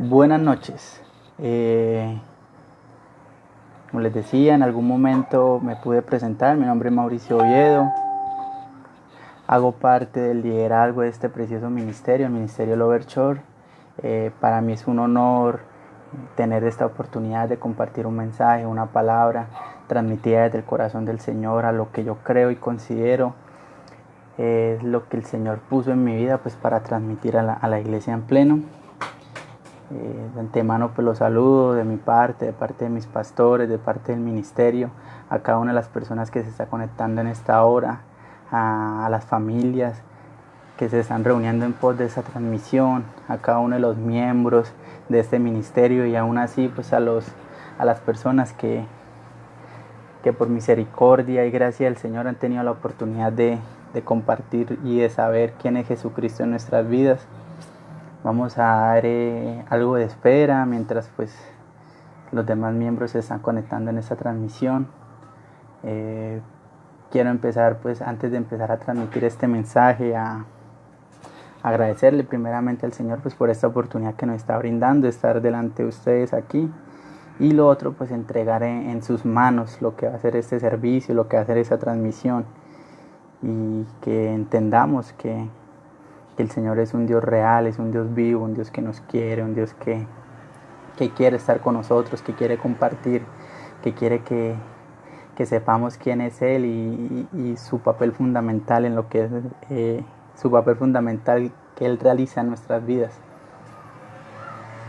Buenas noches. Como les decía, en algún momento me pude presentar. Mi nombre es Mauricio Oviedo. Hago parte del liderazgo de este precioso ministerio, el Ministerio Lover Church. Para mí es un honor tener esta oportunidad de compartir un mensaje, una palabra transmitida desde el corazón del Señor a lo que yo creo y considero es lo que el Señor puso en mi vida pues para transmitir a la iglesia en pleno. De antemano pues los saludo de mi parte, de parte de mis pastores, de parte del ministerio, a cada una de las personas que se está conectando en esta hora, a las familias que se están reuniendo en pos de esta transmisión, a cada uno de los miembros de este ministerio y aún así pues a las personas que por misericordia y gracia del Señor han tenido la oportunidad de compartir y de saber quién es Jesucristo en nuestras vidas. Vamos a dar algo de espera mientras pues los demás miembros se están conectando en esta transmisión. Quiero empezar pues antes de empezar a transmitir este mensaje a agradecerle primeramente al Señor pues por esta oportunidad que nos está brindando de estar delante de ustedes aquí, y lo otro pues entregar en sus manos lo que va a ser este servicio, lo que va a ser esa transmisión, y que entendamos que el Señor es un Dios real, es un Dios vivo, un Dios que nos quiere, un Dios que quiere estar con nosotros, que quiere compartir, que quiere que sepamos quién es Él y su papel fundamental en lo que es su papel fundamental que Él realiza en nuestras vidas.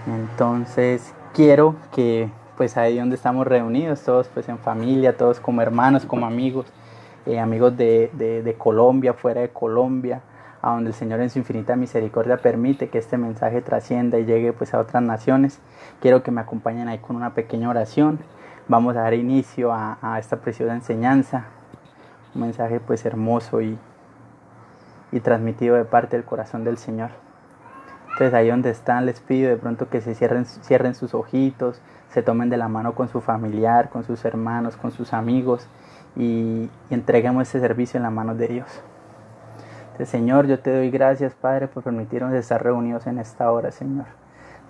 Entonces quiero que pues ahí donde estamos reunidos, todos pues en familia, todos como hermanos, como amigos, amigos de Colombia, fuera de Colombia, a donde el Señor en su infinita misericordia permite que este mensaje trascienda y llegue pues a otras naciones. Quiero que me acompañen ahí con una pequeña oración. Vamos a dar inicio a esta preciosa enseñanza, un mensaje pues hermoso y transmitido de parte del corazón del Señor. Entonces ahí donde están les pido de pronto que se cierren sus ojitos, se tomen de la mano con su familiar, con sus hermanos, con sus amigos y entreguemos este servicio en las manos de Dios. Entonces, Señor, yo te doy gracias, Padre, por permitirnos estar reunidos en esta hora, Señor.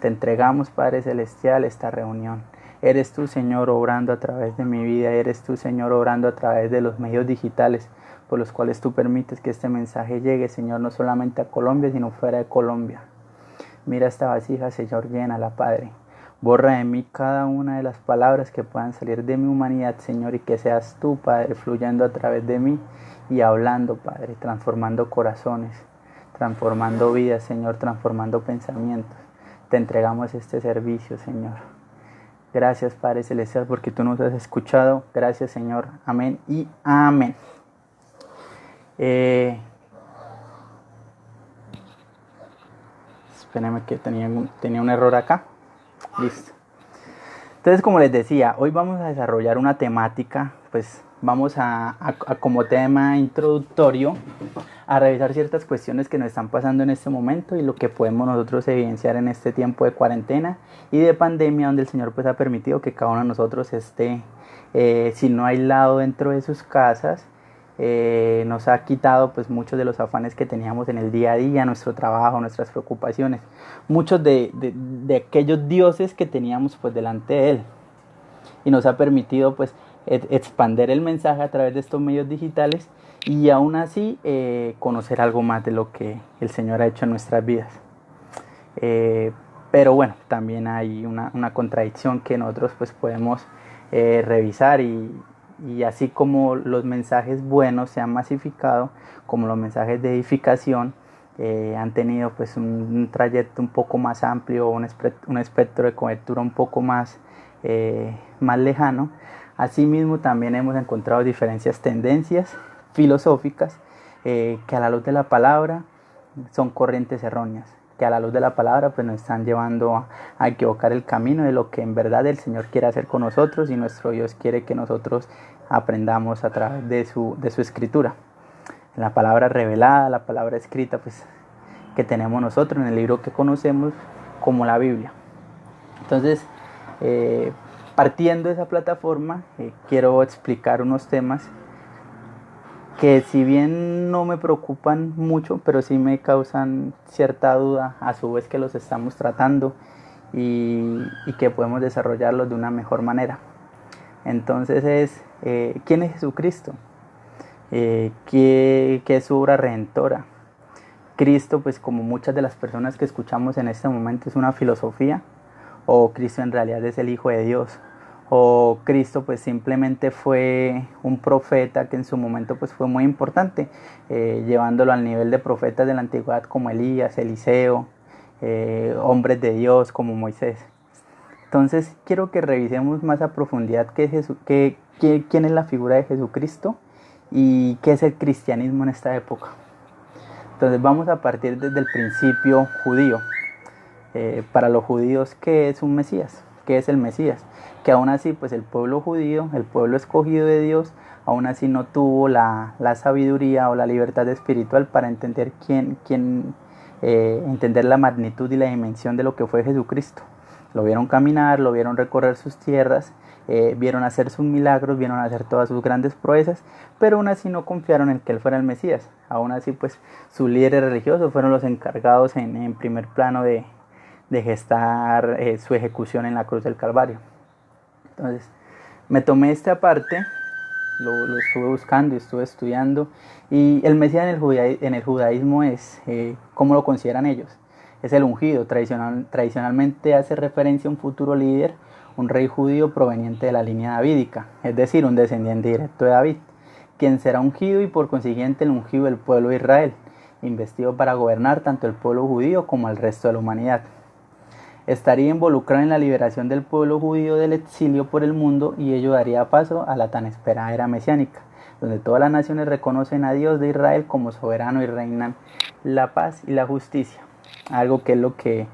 Te entregamos, Padre Celestial, esta reunión. Eres tú, Señor, obrando a través de mi vida. Eres tú, Señor, obrando a través de los medios digitales por los cuales tú permites que este mensaje llegue, Señor, no solamente a Colombia, sino fuera de Colombia. Mira esta vasija, Señor, llénala, Padre. Borra de mí cada una de las palabras que puedan salir de mi humanidad, Señor, y que seas tú, Padre, fluyendo a través de mí y hablando, Padre, transformando corazones, transformando vidas, Señor, transformando pensamientos. Te entregamos este servicio, Señor. Gracias, Padre Celestial, porque tú nos has escuchado. Gracias, Señor. Amén y amén. Espérenme que tenía un error acá. Listo. Entonces, como les decía, hoy vamos a desarrollar una temática, pues vamos a como tema introductorio a revisar ciertas cuestiones que nos están pasando en este momento y lo que podemos nosotros evidenciar en este tiempo de cuarentena y de pandemia, donde el Señor pues ha permitido que cada uno de nosotros esté, si no aislado dentro de sus casas, nos ha quitado pues muchos de los afanes que teníamos en el día a día, nuestro trabajo, nuestras preocupaciones, muchos de aquellos dioses que teníamos pues delante de Él, y nos ha permitido pues expander el mensaje a través de estos medios digitales y aún así conocer algo más de lo que el Señor ha hecho en nuestras vidas. Pero bueno, también hay una contradicción que nosotros pues podemos revisar y así como los mensajes buenos se han masificado, como los mensajes de edificación han tenido pues un trayecto un poco más amplio, un espectro de cobertura un poco más lejano. Asimismo también hemos encontrado diferentes tendencias filosóficas que a la luz de la palabra son corrientes erróneas, que a la luz de la palabra pues nos están llevando a equivocar el camino de lo que en verdad el Señor quiere hacer con nosotros y nuestro Dios quiere que nosotros aprendamos a través de su escritura. La palabra revelada, la palabra escrita pues que tenemos nosotros en el libro que conocemos como la Biblia. Entonces, partiendo de esa plataforma, quiero explicar unos temas que si bien no me preocupan mucho, pero sí me causan cierta duda a su vez que los estamos tratando y que podemos desarrollarlos de una mejor manera. Entonces ¿quién es Jesucristo? ¿Qué es su obra redentora? Cristo, pues como muchas de las personas que escuchamos en este momento, es una filosofía, o Cristo en realidad es el Hijo de Dios, o Cristo pues simplemente fue un profeta que en su momento pues fue muy importante, llevándolo al nivel de profetas de la antigüedad como Elías, Eliseo, hombres de Dios como Moisés. Entonces quiero que revisemos más a profundidad quién es la figura de Jesucristo y qué es el cristianismo en esta época. Entonces vamos a partir desde el principio judío. Para los judíos, ¿qué es un Mesías? ¿Qué es el Mesías? Que aún así, pues el pueblo judío, el pueblo escogido de Dios, aún así no tuvo la sabiduría o la libertad espiritual para entender entender la magnitud y la dimensión de lo que fue Jesucristo. Lo vieron caminar, lo vieron recorrer sus tierras, vieron hacer sus milagros, vieron hacer todas sus grandes proezas, pero aún así no confiaron en que él fuera el Mesías. Aún así, pues sus líderes religiosos fueron los encargados en primer plano de gestar su ejecución en la cruz del Calvario. Entonces me tomé esta parte, lo estuve buscando y estuve estudiando, y el Mesías en el judaísmo es, ¿cómo lo consideran ellos? Es el ungido. Tradicionalmente hace referencia a un futuro líder, un rey judío proveniente de la línea davídica, es decir, un descendiente directo de David, quien será ungido y por consiguiente el ungido del pueblo de Israel, investido para gobernar tanto el pueblo judío como el resto de la humanidad. Estaría involucrado en la liberación del pueblo judío del exilio por el mundo, y ello daría paso a la tan esperada era mesiánica, donde todas las naciones reconocen a Dios de Israel como soberano y reinan la paz y la justicia. Algo que es lo que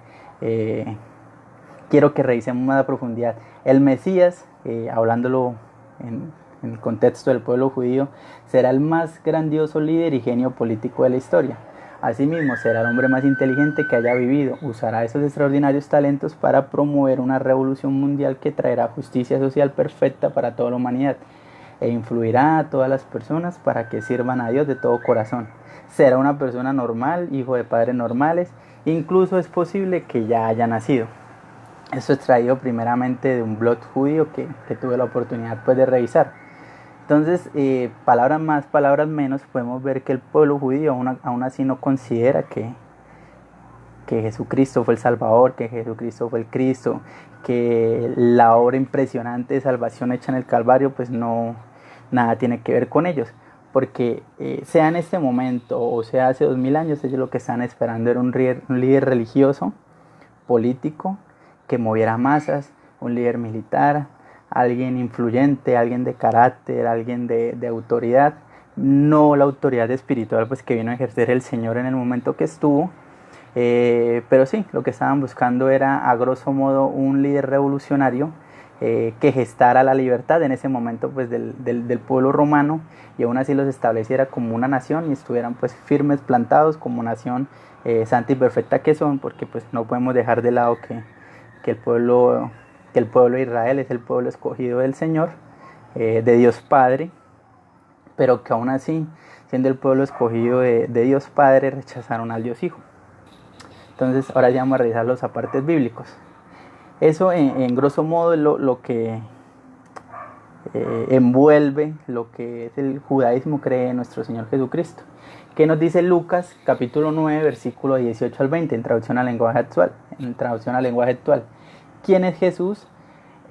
quiero que revisemos más a profundidad. El Mesías, hablándolo en el contexto del pueblo judío, será el más grandioso líder y genio político de la historia. Asimismo, será el hombre más inteligente que haya vivido. Usará esos extraordinarios talentos para promover una revolución mundial que traerá justicia social perfecta para toda la humanidad, e influirá a todas las personas para que sirvan a Dios de todo corazón. Será una persona normal, hijo de padres normales, incluso es posible que ya haya nacido. Esto es traído primeramente de un blog judío que tuve la oportunidad pues de revisar. Entonces, palabras más, palabras menos, podemos ver que el pueblo judío aún así no considera que Jesucristo fue el Salvador, que Jesucristo fue el Cristo, que la obra impresionante de salvación hecha en el Calvario, pues no, nada tiene que ver con ellos. Porque sea en este momento o sea hace 2000 años, ellos lo que están esperando era un líder religioso, político, que moviera masas, un líder militar, alguien influyente, alguien de carácter, alguien de autoridad, no la autoridad espiritual pues que vino a ejercer el Señor en el momento que estuvo, pero sí, lo que estaban buscando era a grosso modo un líder revolucionario que gestara la libertad en ese momento pues del pueblo romano, y aún así los estableciera como una nación y estuvieran pues firmes, plantados como nación santa y perfecta que son, porque pues no podemos dejar de lado que el pueblo de Israel es el pueblo escogido del Señor, de Dios Padre, pero que aún así, siendo el pueblo escogido de Dios Padre, rechazaron al Dios Hijo. Entonces ahora ya vamos a revisar los apartes bíblicos. Eso en grosso modo es lo que envuelve lo que es el judaísmo, cree en nuestro Señor Jesucristo. ¿Qué nos dice Lucas capítulo 9 versículo 18 al 20 en traducción al lenguaje actual? ¿Quién es Jesús?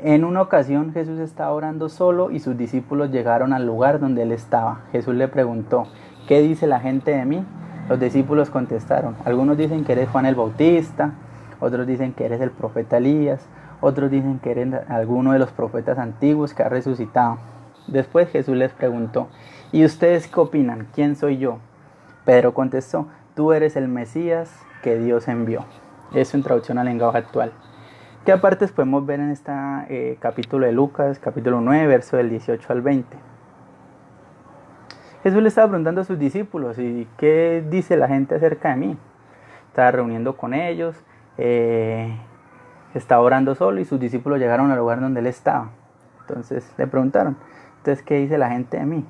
En una ocasión Jesús estaba orando solo y sus discípulos llegaron al lugar donde él estaba. Jesús le preguntó: ¿qué dice la gente de mí? Los discípulos contestaron: algunos dicen que eres Juan el Bautista, otros dicen que eres el profeta Elías, otros dicen que eres alguno de los profetas antiguos que ha resucitado. Después Jesús les preguntó: ¿y ustedes qué opinan? ¿Quién soy yo? Pedro contestó: tú eres el Mesías que Dios envió. Eso en traducción al lenguaje actual. ¿Qué apartes podemos ver en este capítulo de Lucas, capítulo 9, verso del 18 al 20? Jesús le estaba preguntando a sus discípulos: ¿y qué dice la gente acerca de mí? Estaba reuniendo con ellos, estaba orando solo y sus discípulos llegaron al lugar donde él estaba. Entonces le preguntaron: entonces, ¿qué dice la gente de mí?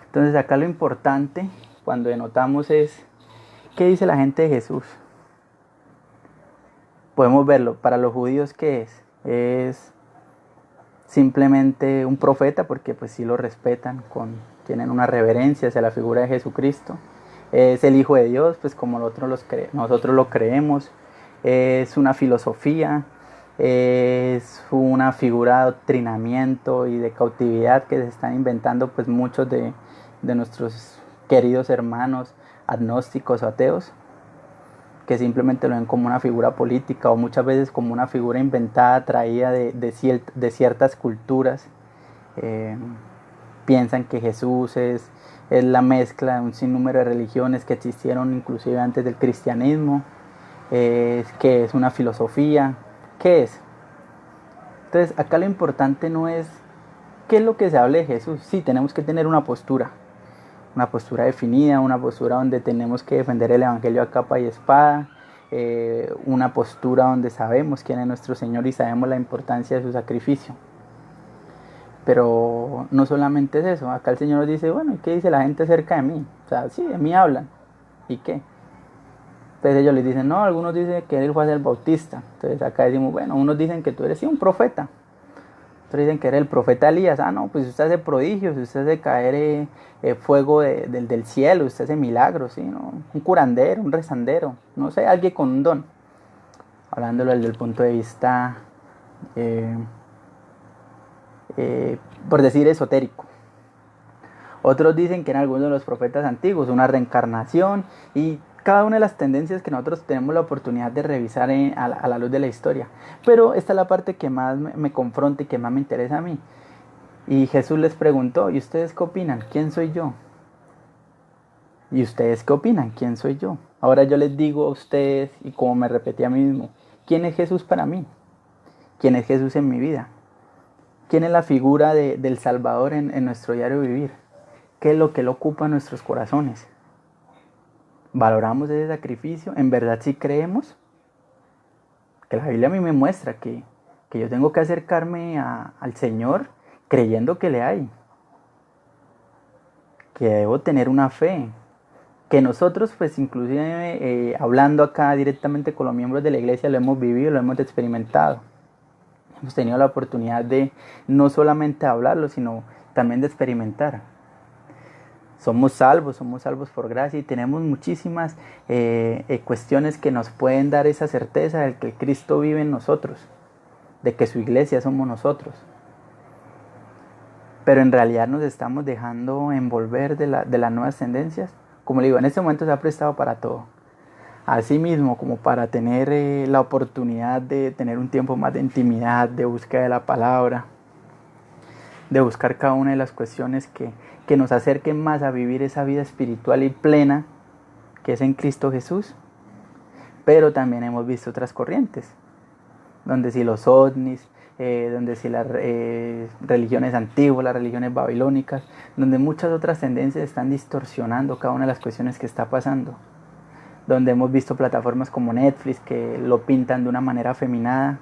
Entonces acá lo importante cuando denotamos es: ¿qué dice la gente de Jesús? Podemos verlo. Para los judíos, ¿qué es? Es simplemente un profeta, porque pues sí lo respetan, tienen una reverencia hacia la figura de Jesucristo. Es el Hijo de Dios, pues como nosotros lo creemos. Es una filosofía, es una figura de adoctrinamiento y de cautividad que se están inventando pues muchos de nuestros queridos hermanos agnósticos o ateos, que simplemente lo ven como una figura política o muchas veces como una figura inventada, traída de ciertas culturas. Eh, Piensan que Jesús es la mezcla de un sinnúmero de religiones que existieron inclusive antes del cristianismo, que es una filosofía. ¿Qué es? Entonces acá lo importante no es qué es lo que se hable de Jesús. Sí, tenemos que tener una postura definida, una postura donde tenemos que defender el Evangelio a capa y espada, una postura donde sabemos quién es nuestro Señor y sabemos la importancia de su sacrificio. Pero no solamente es eso, acá el Señor nos dice, bueno, ¿y qué dice la gente acerca de mí? O sea, sí, de mí hablan, ¿y qué? Entonces ellos les dicen, no, algunos dicen que él fue a ser bautista. Entonces acá decimos, bueno, unos dicen que tú eres sí, un profeta. Otros dicen que eres el profeta Elías. Ah, no, pues usted hace prodigios, usted hace caer fuego del cielo, usted hace milagros, ¿sí? ¿No? Un curandero, un rezandero, no sé, alguien con un don. Hablándolo desde el punto de vista, eh, por decir, esotérico. Otros dicen que eran algunos de los profetas antiguos, una reencarnación y cada una de las tendencias que nosotros tenemos la oportunidad de revisar a la luz de la historia. Pero esta es la parte que más me confronta y que más me interesa a mí. Y Jesús les preguntó, ¿y ustedes qué opinan? ¿Quién soy yo? ¿Y ustedes qué opinan? ¿Quién soy yo? Ahora yo les digo a ustedes, y como me repetí a mí mismo, ¿quién es Jesús para mí? ¿Quién es Jesús en mi vida? ¿Quién es la figura del Salvador en nuestro diario vivir? ¿Qué es lo que Él ocupa en nuestros corazones? ¿Valoramos ese sacrificio? ¿En verdad sí creemos? Que la Biblia a mí me muestra que yo tengo que acercarme al Señor creyendo que le hay. Que debo tener una fe. Que nosotros, pues inclusive hablando acá directamente con los miembros de la iglesia, lo hemos vivido, lo hemos experimentado. Hemos tenido la oportunidad de no solamente hablarlo, sino también de experimentar. Somos salvos por gracia y tenemos muchísimas cuestiones que nos pueden dar esa certeza de que Cristo vive en nosotros, de que su iglesia somos nosotros. Pero en realidad nos estamos dejando envolver de las nuevas tendencias. Como le digo, en este momento se ha prestado para todo. Asimismo, como para tener la oportunidad de tener un tiempo más de intimidad, de búsqueda de la palabra, de buscar cada una de las cuestiones que nos acerquen más a vivir esa vida espiritual y plena que es en Cristo Jesús. Pero también hemos visto otras corrientes, donde si los ovnis, donde si las religiones antiguas, las religiones babilónicas, donde muchas otras tendencias están distorsionando cada una de las cuestiones que está pasando. Donde hemos visto plataformas como Netflix que lo pintan de una manera afeminada,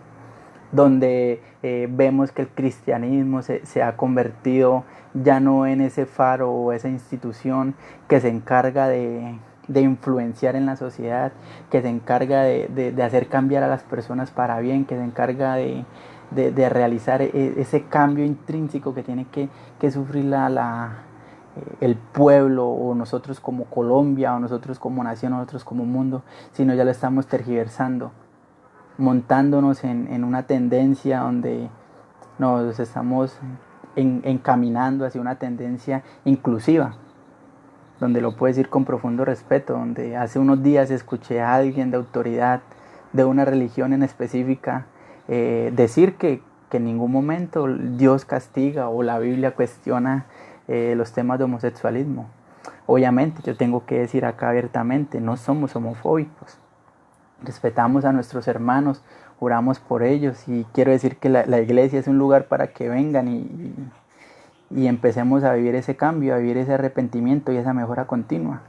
donde vemos que el cristianismo se ha convertido ya no en ese faro o esa institución que se encarga de influenciar en la sociedad, que se encarga de hacer cambiar a las personas para bien, que se encarga de realizar ese cambio intrínseco que tiene que sufrir el pueblo o nosotros como Colombia o nosotros como nación o nosotros como mundo, sino ya lo estamos tergiversando, montándonos en una tendencia donde nos estamos encaminando hacia una tendencia inclusiva, donde lo puedo decir con profundo respeto, donde hace unos días escuché a alguien de autoridad de una religión en específica decir que en ningún momento Dios castiga o la Biblia cuestiona los temas de homosexualismo. Obviamente yo tengo que decir acá abiertamente, no somos homofóbicos, respetamos a nuestros hermanos, oramos por ellos y quiero decir que la iglesia es un lugar para que vengan y empecemos a vivir ese cambio, a vivir ese arrepentimiento y esa mejora continua.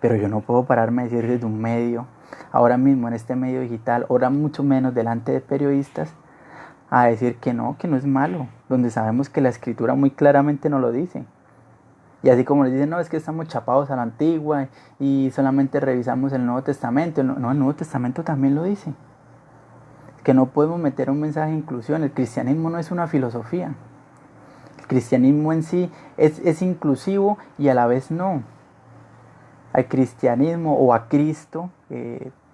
Pero yo no puedo pararme a decir desde un medio, ahora mismo en este medio digital, ahora mucho menos delante de periodistas, a decir que no es malo, donde sabemos que la escritura muy claramente nos lo dice. Y así como les dicen, no, es que estamos chapados a la antigua y solamente revisamos el Nuevo Testamento. No, el Nuevo Testamento también lo dice. que no podemos meter un mensaje de inclusión. El cristianismo no es una filosofía. El cristianismo en sí es inclusivo y a la vez no. Al cristianismo o a Cristo,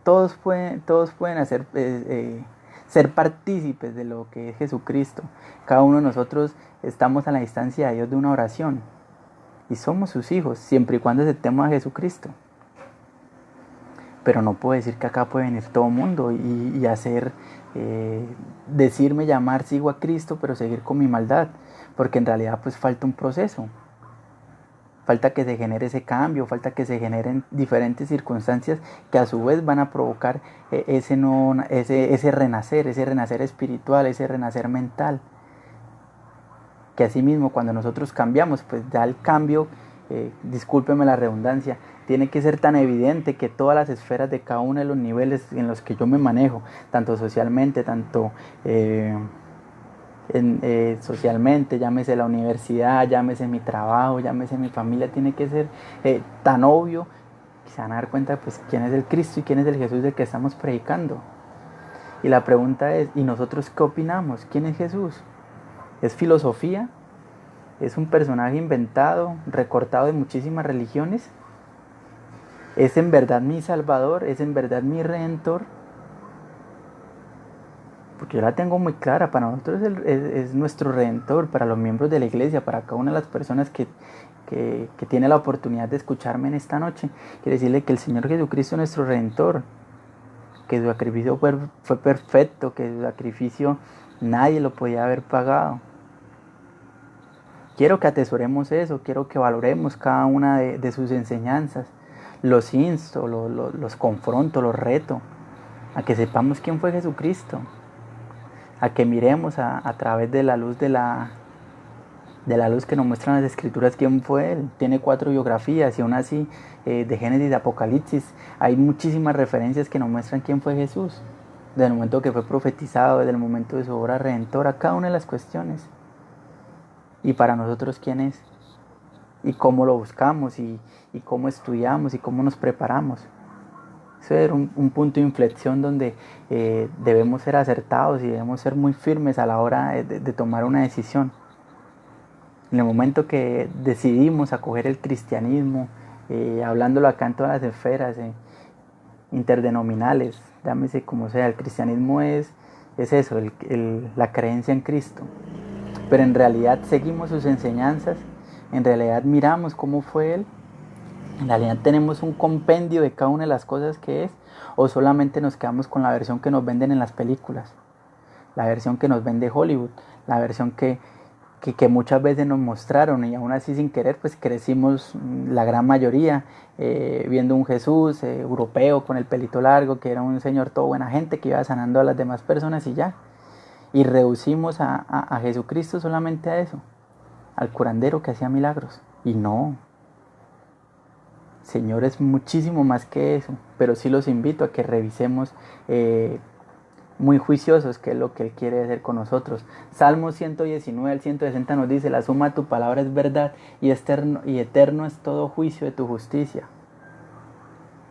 todos pueden ser partícipes de lo que es Jesucristo. Cada uno de nosotros estamos a la distancia de Dios de una oración y somos sus hijos, siempre y cuando aceptemos a Jesucristo. Pero no puedo decir que acá puede venir todo el mundo y decirme, llamar, sigo a Cristo, pero seguir con mi maldad, porque en realidad pues falta un proceso. Falta que se genere ese cambio, falta que se generen diferentes circunstancias que a su vez van a provocar ese renacer espiritual, ese renacer mental. Que asimismo cuando nosotros cambiamos, pues ya el cambio, discúlpeme la redundancia, tiene que ser tan evidente que todas las esferas de cada uno de los niveles en los que yo me manejo, tanto socialmente, socialmente, llámese la universidad, llámese mi trabajo, llámese mi familia, tiene que ser tan obvio que se van a dar cuenta pues quién es el Cristo y quién es el Jesús del que estamos predicando. Y la pregunta es, ¿y nosotros qué opinamos? ¿Quién es Jesús? ¿Es filosofía? ¿Es un personaje inventado, recortado de muchísimas religiones? ¿Es en verdad mi Salvador? ¿Es en verdad mi Redentor? Porque yo la tengo muy clara, para nosotros es nuestro Redentor, para los miembros de la iglesia, para cada una de las personas que tiene la oportunidad de escucharme en esta noche. Quiero decirle que el Señor Jesucristo es nuestro Redentor, que su sacrificio fue perfecto, que su sacrificio nadie lo podía haber pagado. Quiero que atesoremos eso, quiero que valoremos cada una de sus enseñanzas. Los insto, los confronto, los reto a que sepamos quién fue Jesucristo, a que miremos a través de la luz que nos muestran las escrituras quién fue Él. Tiene 4 biografías y aún así de Génesis, de Apocalipsis, hay muchísimas referencias que nos muestran quién fue Jesús, desde el momento que fue profetizado, desde el momento de su obra redentora, cada una de las cuestiones. Y para nosotros quién es, y cómo lo buscamos, y cómo estudiamos, y cómo nos preparamos. Eso es un punto de inflexión donde debemos ser acertados y debemos ser muy firmes a la hora de tomar una decisión. En el momento que decidimos acoger el cristianismo, hablándolo acá en todas las esferas interdenominales, llámese como sea, el cristianismo es eso, la creencia en Cristo. Pero en realidad seguimos sus enseñanzas, en realidad miramos cómo fue Él, en realidad tenemos un compendio de cada una de las cosas que es, o solamente nos quedamos con la versión que nos venden en las películas, la versión que nos vende Hollywood, la versión que muchas veces nos mostraron, y aún así sin querer pues crecimos la gran mayoría viendo un Jesús europeo con el pelito largo, que era un señor todo buena gente que iba sanando a las demás personas y ya. Y reducimos a Jesucristo solamente a eso, al curandero que hacía milagros. Y no, Señor es muchísimo más que eso. Pero sí los invito a que revisemos muy juiciosos qué es lo que Él quiere hacer con nosotros. Salmo 119 al 160 nos dice: la suma de tu palabra es verdad, y eterno es todo juicio de tu justicia.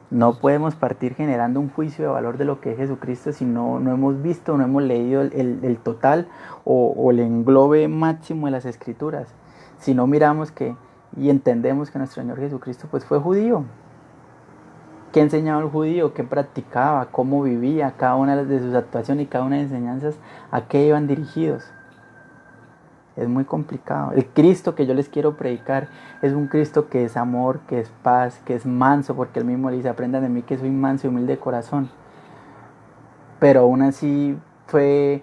No podemos partir generando un juicio de valor de lo que es Jesucristo si no hemos visto, no hemos leído el total o el englobe máximo de las Escrituras. Si no miramos y entendemos que nuestro Señor Jesucristo pues fue judío. ¿Qué enseñaba el judío? ¿Qué practicaba? ¿Cómo vivía? Cada una de sus actuaciones y cada una de las enseñanzas, ¿a qué iban dirigidos? Es muy complicado. El Cristo que yo les quiero predicar es un Cristo que es amor, que es paz, que es manso, porque Él mismo le dice: aprendan de mí que soy manso y humilde de corazón. Pero aún así fue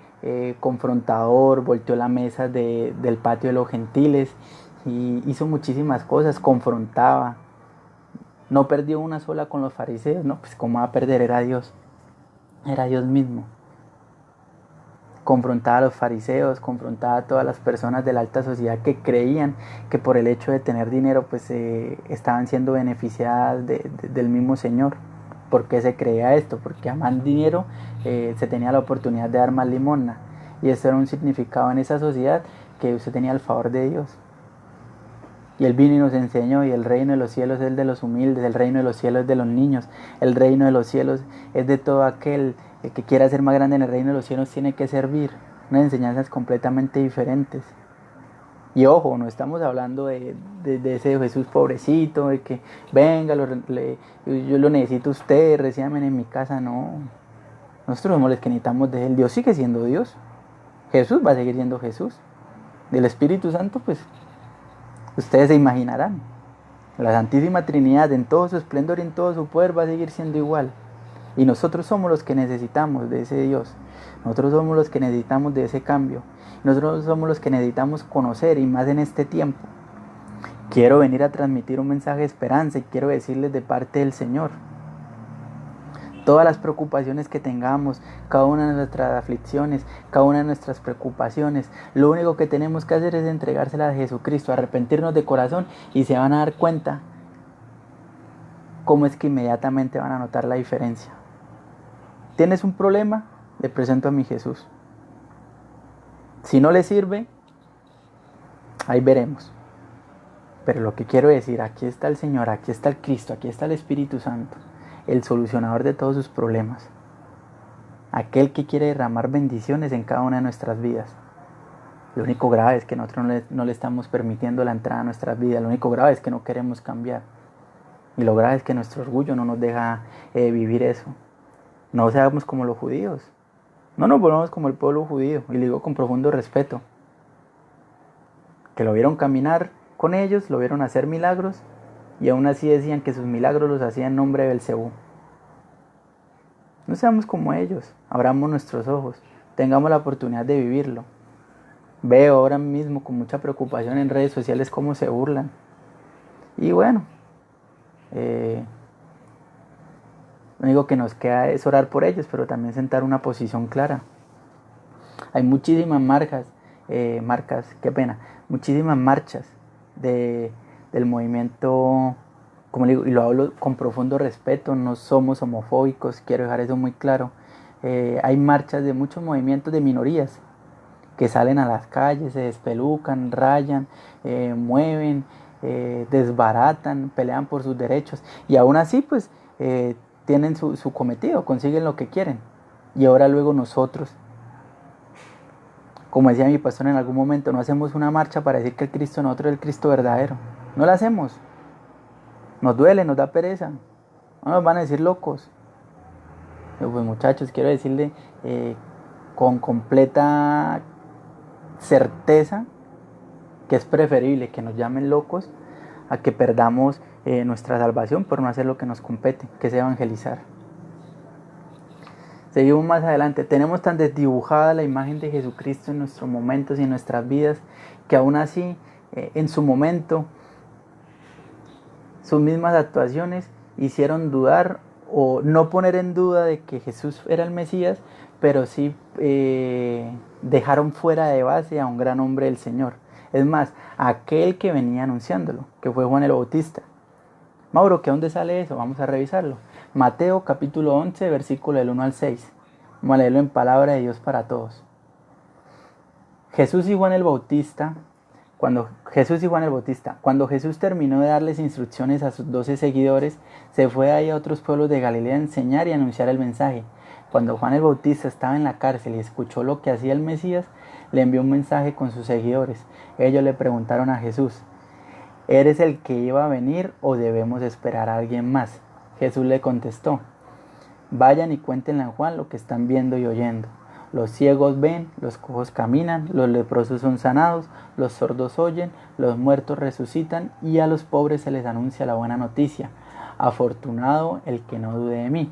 confrontador, volteó la mesa del patio de los gentiles y hizo muchísimas cosas, confrontaba. No perdió una sola con los fariseos, no, pues cómo va a perder, era Dios mismo. Confrontaba a los fariseos, confrontaba a todas las personas de la alta sociedad que creían que por el hecho de tener dinero pues estaban siendo beneficiadas del mismo Señor. ¿Por qué se creía esto? Porque a más dinero se tenía la oportunidad de dar más limosna, y esto era un significado en esa sociedad, que usted tenía el favor de Dios. Y Él vino y nos enseñó: y el reino de los cielos es de los humildes, el reino de los cielos es de los niños, el reino de los cielos es de todo aquel El que quiera ser más grande en el reino de los cielos tiene que servir. Unas enseñanzas completamente diferentes. Y ojo, no estamos hablando de ese Jesús pobrecito, de que venga, yo lo necesito a usted, recíbame en mi casa. No, nosotros somos los que necesitamos de Él. Dios sigue siendo Dios. Jesús va a seguir siendo Jesús. Del Espíritu Santo, pues, ustedes se imaginarán. La Santísima Trinidad en todo su esplendor y en todo su poder va a seguir siendo igual. Y nosotros somos los que necesitamos de ese Dios. Nosotros somos los que necesitamos de ese cambio. Nosotros somos los que necesitamos conocer, y más en este tiempo. Quiero venir a transmitir un mensaje de esperanza y quiero decirles de parte del Señor. Todas las preocupaciones que tengamos, cada una de nuestras aflicciones, cada una de nuestras preocupaciones, lo único que tenemos que hacer es entregárselas a Jesucristo, arrepentirnos de corazón, y se van a dar cuenta cómo es que inmediatamente van a notar la diferencia. ¿Tienes un problema? Le presento a mi Jesús. Si no le sirve, ahí veremos. Pero lo que quiero decir, aquí está el Señor, aquí está el Cristo, aquí está el Espíritu Santo, el solucionador de todos sus problemas. Aquel que quiere derramar bendiciones en cada una de nuestras vidas. Lo único grave es que nosotros no le estamos permitiendo la entrada a nuestras vidas. Lo único grave es que no queremos cambiar. Y lo grave es que nuestro orgullo no nos deja vivir eso. No seamos como los judíos. No nos volvamos como el pueblo judío. Y lo digo con profundo respeto. Que lo vieron caminar con ellos, lo vieron hacer milagros, y aún así decían que sus milagros los hacía en nombre de Belcebú. No seamos como ellos. Abramos nuestros ojos. Tengamos la oportunidad de vivirlo. Veo ahora mismo con mucha preocupación en redes sociales cómo se burlan. Y bueno, lo único que nos queda es orar por ellos, pero también sentar una posición clara. Hay muchísimas muchísimas marchas del movimiento, como digo, y lo hablo con profundo respeto, no somos homofóbicos, quiero dejar eso muy claro. Hay marchas de muchos movimientos de minorías que salen a las calles, se despelucan, rayan, mueven, desbaratan, pelean por sus derechos, y aún así pues tienen su cometido, consiguen lo que quieren. Y ahora luego nosotros, como decía mi pastor en algún momento, no hacemos una marcha para decir que el Cristo en nosotros es el Cristo verdadero. No la hacemos. Nos duele, nos da pereza. No nos van a decir locos. Pues muchachos, quiero decirle con completa certeza que es preferible que nos llamen locos a que perdamos nuestra salvación por no hacer lo que nos compete, que es evangelizar. Seguimos más adelante. Tenemos tan desdibujada la imagen de Jesucristo en nuestros momentos y en nuestras vidas, que aún así, en su momento, sus mismas actuaciones hicieron dudar o no poner en duda de que Jesús era el Mesías, pero sí dejaron fuera de base a un gran hombre del Señor. Es más, aquel que venía anunciándolo, que fue Juan el Bautista. Mauro, ¿que dónde sale eso? Vamos a revisarlo. Mateo capítulo 11, versículo del 1 al 6. Vamos a leerlo en palabra de Dios para todos. Jesús y Juan el Bautista, cuando Jesús terminó de darles instrucciones a sus 12 seguidores, se fue ahí a otros pueblos de Galilea a enseñar y anunciar el mensaje. Cuando Juan el Bautista estaba en la cárcel y escuchó lo que hacía el Mesías, le envió un mensaje con sus seguidores. Ellos le preguntaron a Jesús: ¿eres el que iba a venir o debemos esperar a alguien más? Jesús le contestó: vayan y cuéntenle a Juan lo que están viendo y oyendo. Los ciegos ven, los cojos caminan, los leprosos son sanados, los sordos oyen, los muertos resucitan, y a los pobres se les anuncia la buena noticia. Afortunado el que no dude de mí.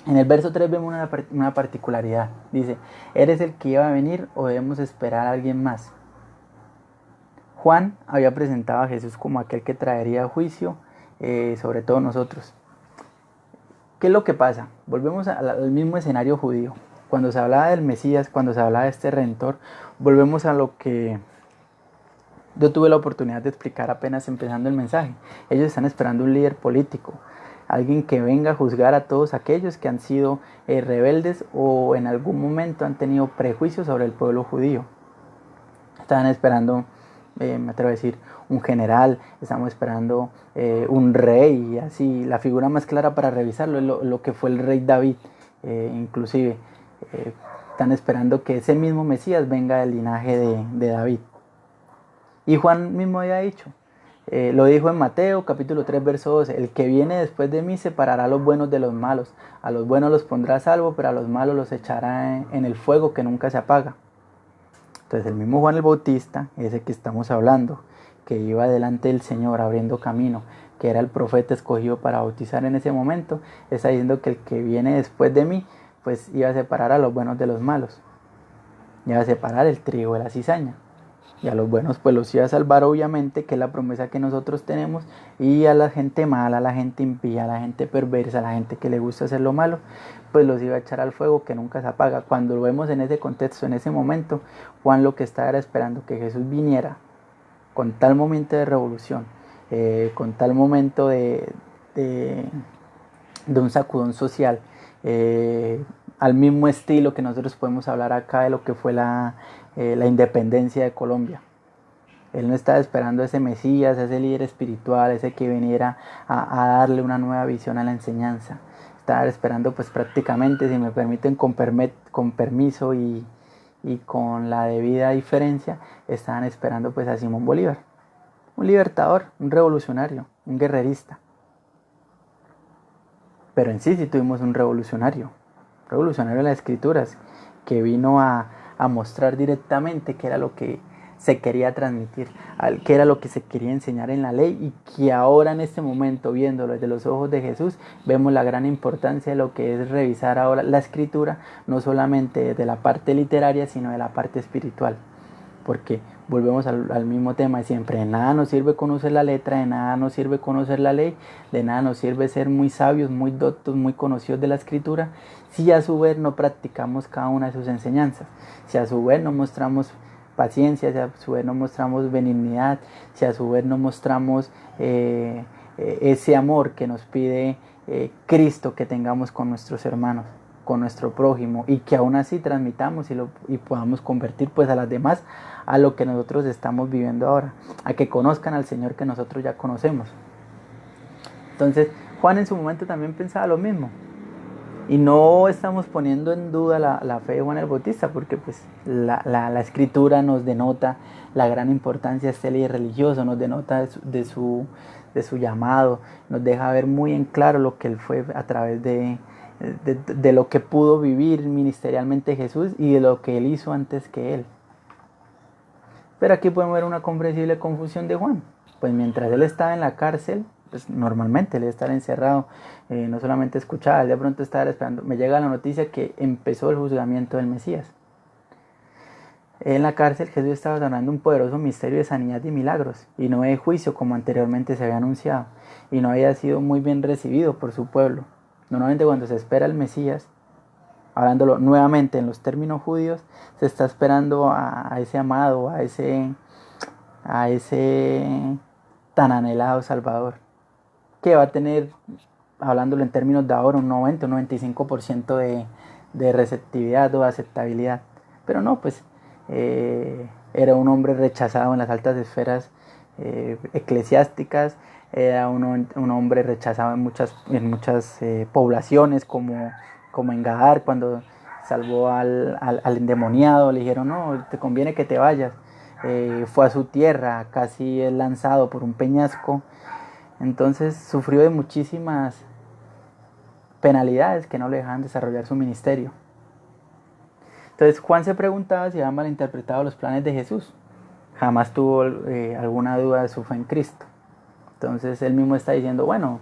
En el verso 3 vemos una particularidad. Dice: ¿eres el que iba a venir o debemos esperar a alguien más? Juan había presentado a Jesús como aquel que traería juicio sobre todos nosotros. ¿Qué es lo que pasa? Volvemos al mismo escenario judío. Cuando se hablaba del Mesías, cuando se hablaba de este Redentor, volvemos a lo que yo tuve la oportunidad de explicar apenas empezando el mensaje. Ellos están esperando un líder político, alguien que venga a juzgar a todos aquellos que han sido rebeldes o en algún momento han tenido prejuicios sobre el pueblo judío. Estaban esperando, me atrevo a decir, un general, estamos esperando un rey, y así. La figura más clara para revisarlo es lo que fue el rey David. inclusive están esperando que ese mismo Mesías venga del linaje de David. Y Juan mismo había dicho, lo dijo en Mateo capítulo 3 verso 12, el que viene después de mí separará a los buenos de los malos, a los buenos los pondrá a salvo, pero a los malos los echará en el fuego que nunca se apaga. Entonces el mismo Juan el Bautista, ese que estamos hablando, que iba delante del Señor abriendo camino, que era el profeta escogido para bautizar en ese momento, está diciendo que el que viene después de mí, pues iba a separar a los buenos de los malos, iba a separar el trigo de la cizaña. Y a los buenos pues los iba a salvar, obviamente, que es la promesa que nosotros tenemos, y a la gente mala, a la gente impía, a la gente perversa, a la gente que le gusta hacer lo malo, pues los iba a echar al fuego que nunca se apaga. Cuando lo vemos en ese contexto, en ese momento, Juan lo que estaba era esperando que Jesús viniera con tal momento de revolución, con tal momento de un sacudón social, al mismo estilo que nosotros podemos hablar acá de lo que fue la independencia de Colombia. Él no estaba esperando a ese Mesías, a ese líder espiritual, ese que viniera a darle una nueva visión a la enseñanza. Estaba esperando pues prácticamente, si me permiten, con permiso y con la debida diferencia, estaban esperando pues a Simón Bolívar, un libertador, un revolucionario, un guerrerista. Pero en sí tuvimos un revolucionario de las escrituras, que vino a mostrar directamente qué era lo que se quería transmitir, qué era lo que se quería enseñar en la ley, y que ahora en este momento, viéndolo desde los ojos de Jesús, vemos la gran importancia de lo que es revisar ahora la escritura, no solamente de la parte literaria, sino de la parte espiritual. Porque volvemos al mismo tema de siempre, de nada nos sirve conocer la letra, de nada nos sirve conocer la ley, de nada nos sirve ser muy sabios, muy doctos, muy conocidos de la escritura, si a su vez no practicamos cada una de sus enseñanzas, si a su vez no mostramos paciencia, si a su vez no mostramos benignidad, si a su vez no mostramos ese amor que nos pide Cristo que tengamos con nuestros hermanos, con nuestro prójimo, y que aún así transmitamos y podamos convertir pues a las demás a lo que nosotros estamos viviendo ahora, a que conozcan al Señor que nosotros ya conocemos. Entonces Juan en su momento también pensaba lo mismo, y no estamos poniendo en duda la fe de Juan el Bautista, porque pues la escritura nos denota la gran importancia de este líder religioso, nos denota de su llamado, nos deja ver muy en claro lo que él fue a través de lo que pudo vivir ministerialmente Jesús y de lo que él hizo antes que él. Pero aquí podemos ver una comprensible confusión de Juan. Pues mientras él estaba en la cárcel, pues normalmente él estaba encerrado, no solamente escuchaba, él de pronto estaba esperando. Me llega la noticia que empezó el juzgamiento del Mesías. En la cárcel Jesús estaba orando un poderoso misterio de sanidad y milagros, y no de juicio como anteriormente se había anunciado, y no había sido muy bien recibido por su pueblo. Normalmente cuando se espera el Mesías, hablándolo nuevamente en los términos judíos, se está esperando a ese amado, a ese tan anhelado Salvador, que va a tener, hablándolo en términos de ahora, un 90, un 95% de receptividad o de aceptabilidad. Pero no, pues era un hombre rechazado en las altas esferas eclesiásticas, era un hombre rechazado en muchas poblaciones, como en Gadar, cuando salvó al endemoniado, le dijeron, no, te conviene que te vayas. Fue a su tierra, casi es lanzado por un peñasco. Entonces sufrió de muchísimas penalidades que no le dejaban desarrollar su ministerio. Entonces Juan se preguntaba si habían malinterpretado los planes de Jesús. Jamás tuvo alguna duda de su fe en Cristo. Entonces él mismo está diciendo, bueno,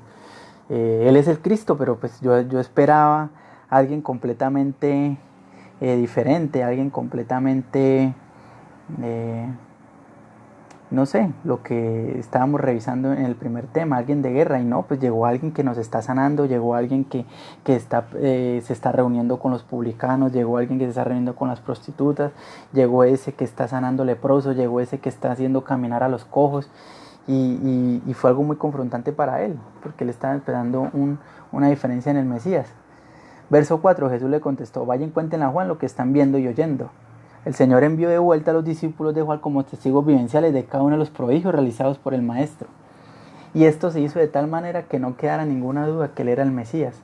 él es el Cristo, pero pues yo esperaba a alguien completamente diferente, alguien completamente, no sé, lo que estábamos revisando en el primer tema, alguien de guerra, y no, pues llegó alguien que nos está sanando, llegó alguien que se está reuniendo con los publicanos, llegó alguien que se está reuniendo con las prostitutas, llegó ese que está sanando leprosos, llegó ese que está haciendo caminar a los cojos, y fue algo muy confrontante para él, porque él estaba esperando una diferencia en el Mesías. Verso 4, Jesús le contestó, vayan, cuéntenle a Juan lo que están viendo y oyendo. El Señor envió de vuelta a los discípulos de Juan como testigos vivenciales de cada uno de los prodigios realizados por el Maestro. Y esto se hizo de tal manera que no quedara ninguna duda que él era el Mesías.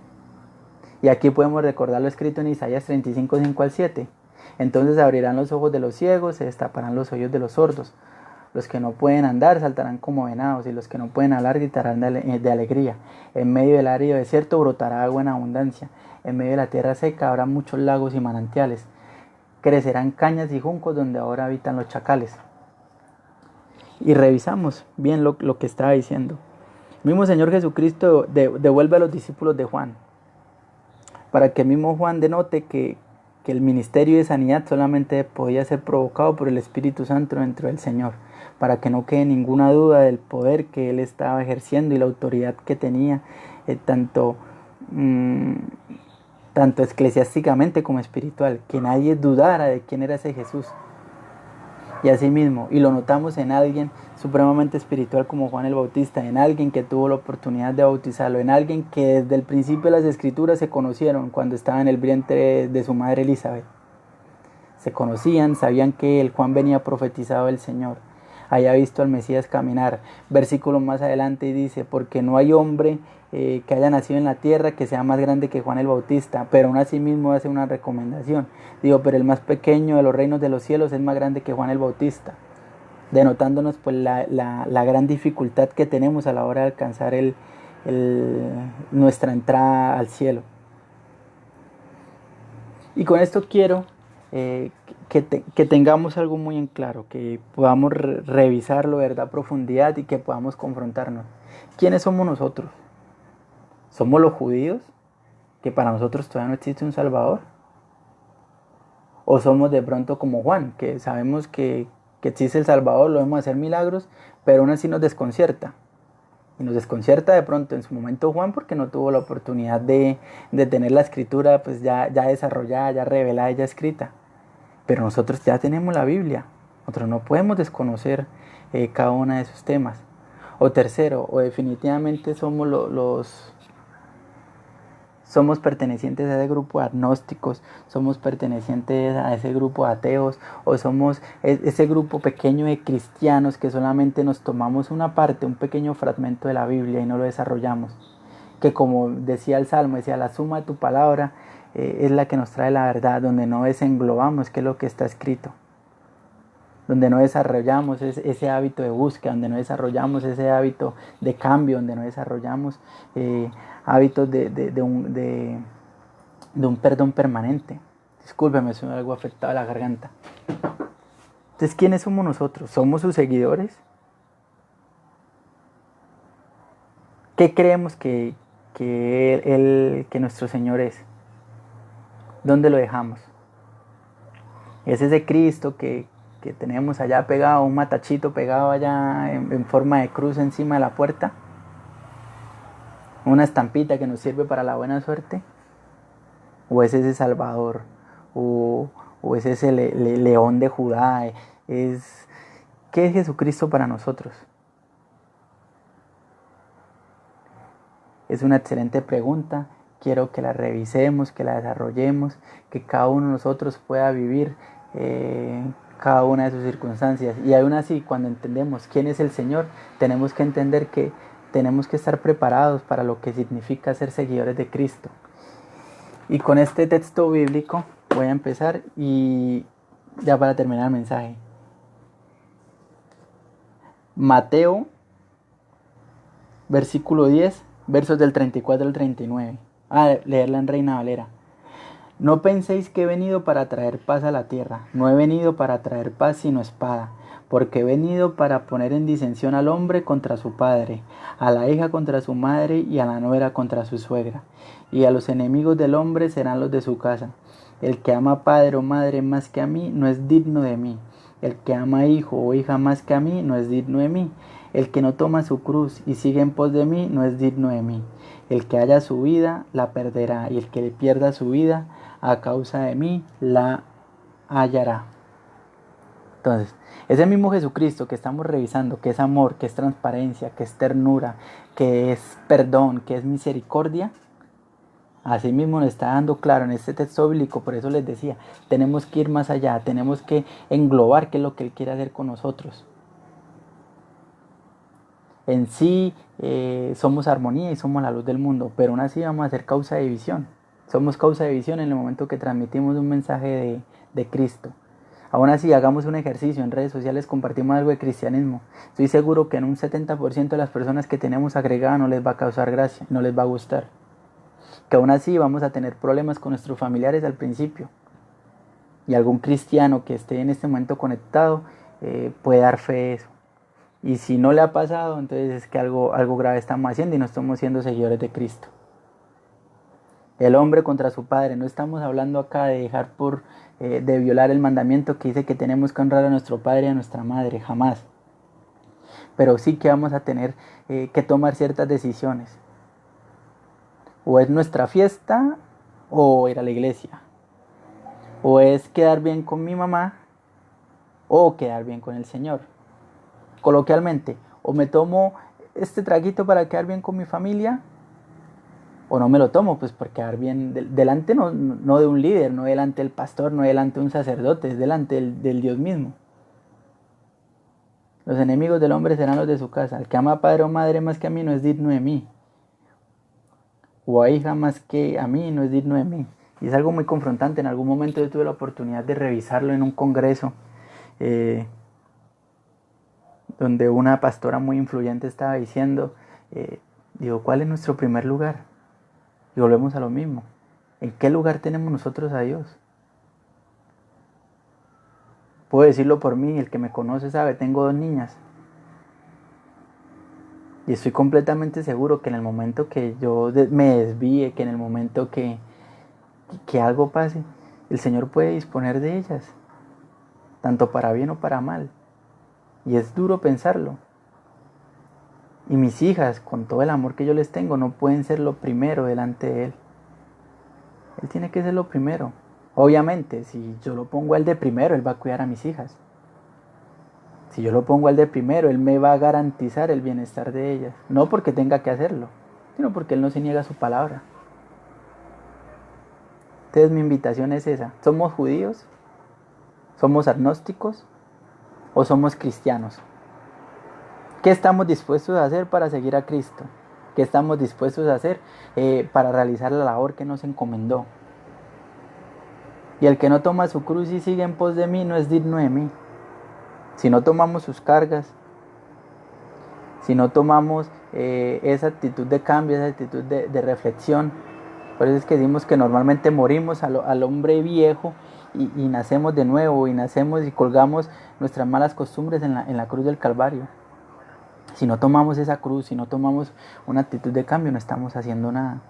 Y aquí podemos recordar lo escrito en Isaías 35, 5 al 7. Entonces abrirán los ojos de los ciegos, se destaparán los oídos de los sordos. Los que no pueden andar saltarán como venados, y los que no pueden hablar gritarán de alegría. En medio del árido desierto brotará agua en abundancia. En medio de la tierra seca habrá muchos lagos y manantiales. Crecerán cañas y juncos donde ahora habitan los chacales. Y revisamos bien lo que estaba diciendo. El mismo Señor Jesucristo devuelve a los discípulos de Juan, para que el mismo Juan denote que el ministerio de sanidad solamente podía ser provocado por el Espíritu Santo dentro del Señor, para que no quede ninguna duda del poder que Él estaba ejerciendo y la autoridad que tenía, tanto eclesiásticamente como espiritual, que nadie dudara de quién era ese Jesús. Y así mismo, y lo notamos en alguien supremamente espiritual como Juan el Bautista, en alguien que tuvo la oportunidad de bautizarlo, en alguien que desde el principio de las Escrituras se conocieron cuando estaba en el vientre de su madre Elizabeth. Se conocían, sabían que el Juan venía profetizado del Señor, había visto al Mesías caminar. Versículo más adelante y dice, porque no hay hombre que haya nacido en la tierra que sea más grande que Juan el Bautista, pero aún así mismo hace una recomendación. Digo, pero el más pequeño de los reinos de los cielos es más grande que Juan el Bautista, denotándonos pues la gran dificultad que tenemos a la hora de alcanzar nuestra entrada al cielo. Y con esto quiero que tengamos algo muy en claro, que podamos revisarlo, ¿verdad?, a profundidad, y que podamos confrontarnos. ¿Quiénes somos nosotros? ¿Somos los judíos, que para nosotros todavía no existe un Salvador? ¿O somos de pronto como Juan, que sabemos que existe el Salvador, lo vemos hacer milagros, pero aún así nos desconcierta? Y nos desconcierta de pronto en su momento Juan, porque no tuvo la oportunidad de tener la escritura pues ya desarrollada, ya revelada, ya escrita. Pero nosotros ya tenemos la Biblia. Nosotros no podemos desconocer cada uno de esos temas. O tercero, o definitivamente somos pertenecientes a ese grupo de agnósticos, somos pertenecientes a ese grupo de ateos, o somos ese grupo pequeño de cristianos que solamente nos tomamos una parte, un pequeño fragmento de la Biblia y no lo desarrollamos. Que como decía el Salmo, decía, la suma de tu palabra es la que nos trae la verdad, donde no desenglobamos qué es lo que está escrito, donde no desarrollamos ese hábito de búsqueda, donde no desarrollamos ese hábito de cambio, donde no desarrollamos hábitos de un perdón permanente. Discúlpeme, soy algo afectado a la garganta. Entonces, ¿quiénes somos nosotros? ¿Somos sus seguidores? ¿Qué creemos que nuestro Señor es? ¿Dónde lo dejamos? ¿Es ese Cristo que tenemos allá pegado, un matachito pegado allá en forma de cruz encima de la puerta? ¿Una estampita que nos sirve para la buena suerte? ¿O es ese Salvador? ¿O es ese león de Judá? ¿Qué es Jesucristo para nosotros? Es una excelente pregunta. Quiero que la revisemos, que la desarrollemos, que cada uno de nosotros pueda vivir cada una de sus circunstancias. Y aún así, cuando entendemos quién es el Señor, tenemos que entender que tenemos que estar preparados para lo que significa ser seguidores de Cristo. Y con este texto bíblico voy a empezar, y ya para terminar el mensaje. Mateo, versículo 10, versos del 34 al 39. Leerla en Reina Valera. No penséis que he venido para traer paz a la tierra. No he venido para traer paz sino espada. Porque he venido para poner en disensión al hombre contra su padre, a la hija contra su madre, y a la nuera contra su suegra. Y a los enemigos del hombre serán los de su casa. El que ama padre o madre más que a mí no es digno de mí. El que ama hijo o hija más que a mí no es digno de mí. El que no toma su cruz y sigue en pos de mí no es digno de mí. El que haya su vida la perderá, y el que pierda su vida a causa de mí la hallará. Entonces, ese mismo Jesucristo que estamos revisando, que es amor, que es transparencia, que es ternura, que es perdón, que es misericordia, así mismo nos está dando claro en este texto bíblico. Por eso les decía, tenemos que ir más allá, tenemos que englobar qué es lo que Él quiere hacer con nosotros. En sí somos armonía y somos la luz del mundo, pero aún así vamos a ser causa de división. Somos causa de división en el momento que transmitimos un mensaje de Cristo. Aún así, hagamos un ejercicio en redes sociales, compartimos algo de cristianismo. Estoy seguro que en un 70% de las personas que tenemos agregadas no les va a causar gracia, no les va a gustar. Que aún así vamos a tener problemas con nuestros familiares al principio. Y algún cristiano que esté en este momento conectado puede dar fe de eso. Y si no le ha pasado, entonces es que algo grave estamos haciendo y no estamos siendo seguidores de Cristo. El hombre contra su padre. No estamos hablando acá de dejar de violar el mandamiento que dice que tenemos que honrar a nuestro padre y a nuestra madre, jamás. Pero sí que vamos a tener que tomar ciertas decisiones. O es nuestra fiesta o ir a la iglesia. O es quedar bien con mi mamá o quedar bien con el Señor. Coloquialmente, o me tomo este traguito para quedar bien con mi familia, o no me lo tomo, pues por quedar bien delante no de un líder, no delante del pastor, no delante de un sacerdote, es delante del Dios mismo. Los enemigos del hombre serán los de su casa. El que ama a padre o madre más que a mí no es digno de mí. O a hija más que a mí no es digno de mí. Y es algo muy confrontante. En algún momento yo tuve la oportunidad de revisarlo en un congreso, donde una pastora muy influyente estaba diciendo, digo, ¿cuál es nuestro primer lugar? Y volvemos a lo mismo. ¿En qué lugar tenemos nosotros a Dios? Puedo decirlo por mí, el que me conoce sabe, tengo 2 niñas. Y estoy completamente seguro que en el momento que yo me desvíe, que en el momento que algo pase, el Señor puede disponer de ellas, tanto para bien o para mal. Y es duro pensarlo. Y mis hijas, con todo el amor que yo les tengo, no pueden ser lo primero delante de Él. Él tiene que ser lo primero. Obviamente, si yo lo pongo a Él de primero, Él va a cuidar a mis hijas. Si yo lo pongo a Él de primero, Él me va a garantizar el bienestar de ellas. No porque tenga que hacerlo, sino porque Él no se niega a su palabra. Entonces mi invitación es esa. ¿Somos judíos? ¿Somos agnósticos? ¿O somos cristianos? ¿Qué estamos dispuestos a hacer para seguir a Cristo? ¿Qué estamos dispuestos a hacer para realizar la labor que nos encomendó? Y el que no toma su cruz y sigue en pos de mí no es digno de mí. Si no tomamos sus cargas, si no tomamos esa actitud de cambio, esa actitud de reflexión, por eso es que decimos que normalmente morimos al hombre viejo y nacemos de nuevo, y nacemos y colgamos nuestras malas costumbres en la cruz del Calvario. Si no tomamos esa cruz, si no tomamos una actitud de cambio, no estamos haciendo nada.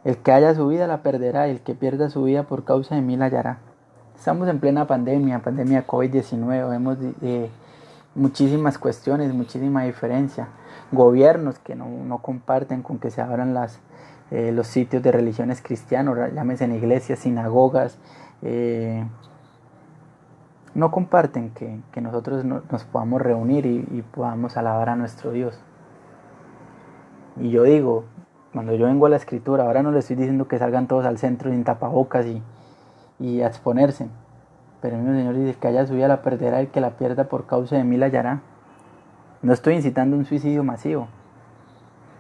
El que haya su vida la perderá, y el que pierda su vida por causa de mí la hallará. Estamos en plena pandemia COVID-19, vemos muchísimas cuestiones, muchísima diferencia. Gobiernos que no comparten con que se abran los sitios de religiones cristianos, llámese en iglesias, sinagogas, no comparten que nosotros nos podamos reunir y podamos alabar a nuestro Dios. Y yo digo, cuando yo vengo a la escritura, ahora no les estoy diciendo que salgan todos al centro sin tapabocas y a exponerse, pero el Señor dice que haya su vida la perderá, y que la pierda por causa de mí la hallará. No estoy incitando un suicidio masivo,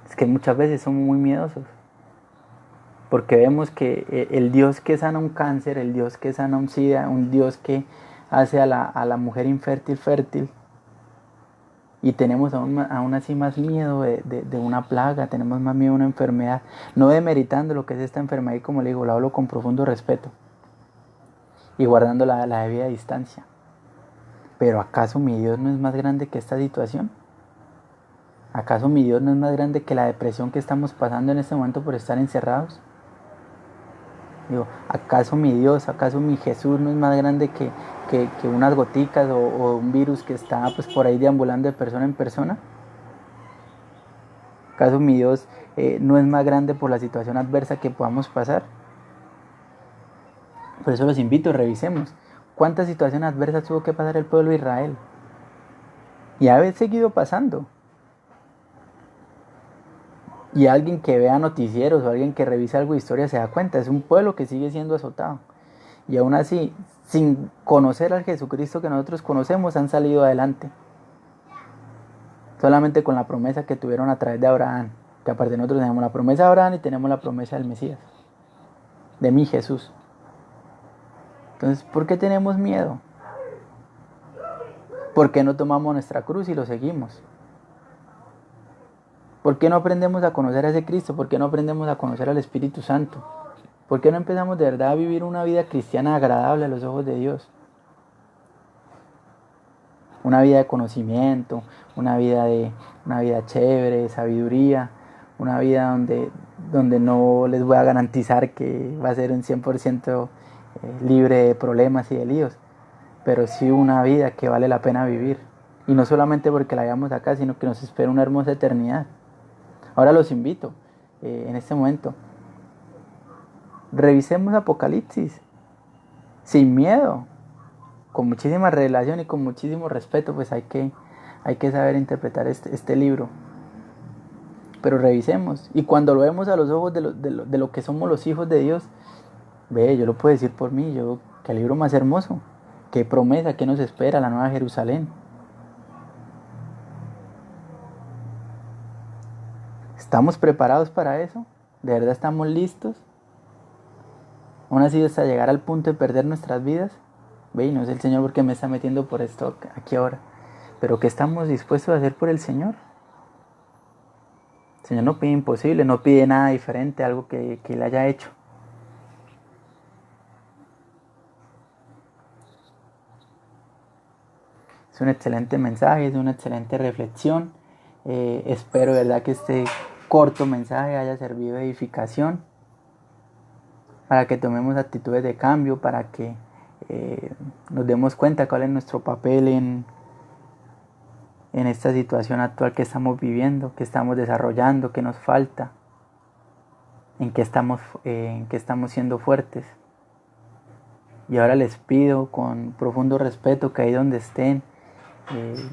es que muchas veces somos muy miedosos, porque vemos que el Dios que sana un cáncer, el Dios que sana un SIDA, un Dios que hace a la mujer infértil fértil, y tenemos aún así más miedo de una plaga, tenemos más miedo de una enfermedad, no demeritando lo que es esta enfermedad, y como le digo, lo hablo con profundo respeto y guardando la debida distancia. Pero ¿acaso mi Dios no es más grande que esta situación? ¿Acaso mi Dios no es más grande que la depresión que estamos pasando en este momento por estar encerrados? Digo, ¿acaso mi Dios, acaso mi Jesús no es más grande que unas goticas o un virus que está pues por ahí deambulando de persona en persona? ¿Acaso mi Dios no es más grande por la situación adversa que podamos pasar? Por eso los invito, revisemos cuántas situaciones adversas tuvo que pasar el pueblo de Israel. Y ha seguido pasando. Y alguien que vea noticieros o alguien que revise algo de historia se da cuenta, es un pueblo que sigue siendo azotado. Y aún así, sin conocer al Jesucristo que nosotros conocemos, han salido adelante. Solamente con la promesa que tuvieron a través de Abraham. Que aparte nosotros tenemos la promesa de Abraham y tenemos la promesa del Mesías, de mi Jesús. Entonces, ¿por qué tenemos miedo? ¿Por qué no tomamos nuestra cruz y lo seguimos? ¿Por qué no aprendemos a conocer a ese Cristo? ¿Por qué no aprendemos a conocer al Espíritu Santo? ¿Por qué no empezamos de verdad a vivir una vida cristiana agradable a los ojos de Dios? Una vida de conocimiento, una vida chévere, de sabiduría, una vida donde no les voy a garantizar que va a ser un 100% libre de problemas y de líos, pero sí una vida que vale la pena vivir. Y no solamente porque la hayamos acá, sino que nos espera una hermosa eternidad. Ahora los invito, en este momento, revisemos Apocalipsis, sin miedo, con muchísima relación y con muchísimo respeto, pues hay que saber interpretar este libro. Pero revisemos, y cuando lo vemos a los ojos de lo que somos los hijos de Dios, yo lo puedo decir por mí, qué libro más hermoso, qué promesa, qué nos espera la Nueva Jerusalén. ¿Estamos preparados para eso? ¿De verdad estamos listos? ¿Aún así hasta llegar al punto de perder nuestras vidas? No es el Señor porque me está metiendo por esto aquí ahora. Pero ¿qué estamos dispuestos a hacer por el Señor? El Señor no pide imposible, no pide nada diferente a algo que Él haya hecho. Es un excelente mensaje, es una excelente reflexión. Espero, verdad, que este corto mensaje haya servido de edificación para que tomemos actitudes de cambio, para que nos demos cuenta cuál es nuestro papel en esta situación actual que estamos viviendo, que estamos desarrollando, que nos falta, en que estamos siendo fuertes. Y ahora les pido con profundo respeto que ahí donde estén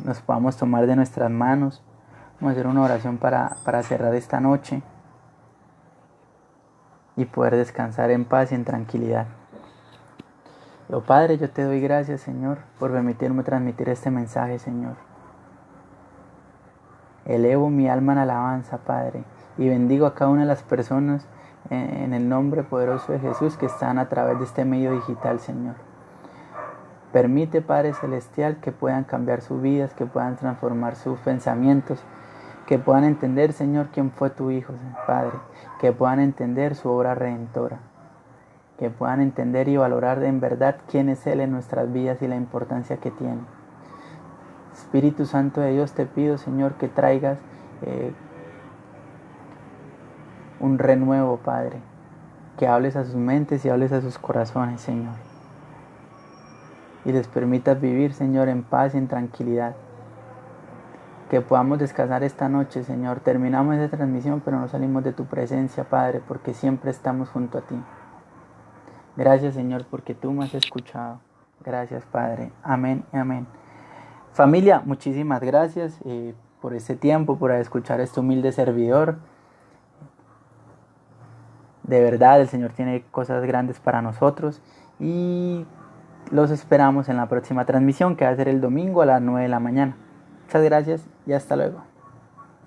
nos podamos tomar de nuestras manos. Vamos a hacer una oración para cerrar esta noche y poder descansar en paz y en tranquilidad. Oh Padre, yo te doy gracias, Señor, por permitirme transmitir este mensaje, Señor. Elevo mi alma en alabanza, Padre, y bendigo a cada una de las personas en el nombre poderoso de Jesús que están a través de este medio digital, Señor. Permite, Padre Celestial, que puedan cambiar sus vidas, que puedan transformar sus pensamientos, que puedan entender, Señor, quién fue tu Hijo, Padre, que puedan entender su obra redentora, que puedan entender y valorar en verdad quién es Él en nuestras vidas y la importancia que tiene. Espíritu Santo de Dios, te pido, Señor, que traigas un renuevo, Padre, que hables a sus mentes y hables a sus corazones, Señor, y les permitas vivir, Señor, en paz y en tranquilidad. Que podamos descansar esta noche, Señor. Terminamos esta transmisión, pero no salimos de tu presencia, Padre, porque siempre estamos junto a ti. Gracias, Señor, porque tú me has escuchado. Gracias, Padre. Amén y amén. Familia, muchísimas gracias por este tiempo, por escuchar a este humilde servidor. De verdad, el Señor tiene cosas grandes para nosotros y los esperamos en la próxima transmisión, que va a ser el domingo a las 9 de la mañana. Muchas gracias y hasta luego.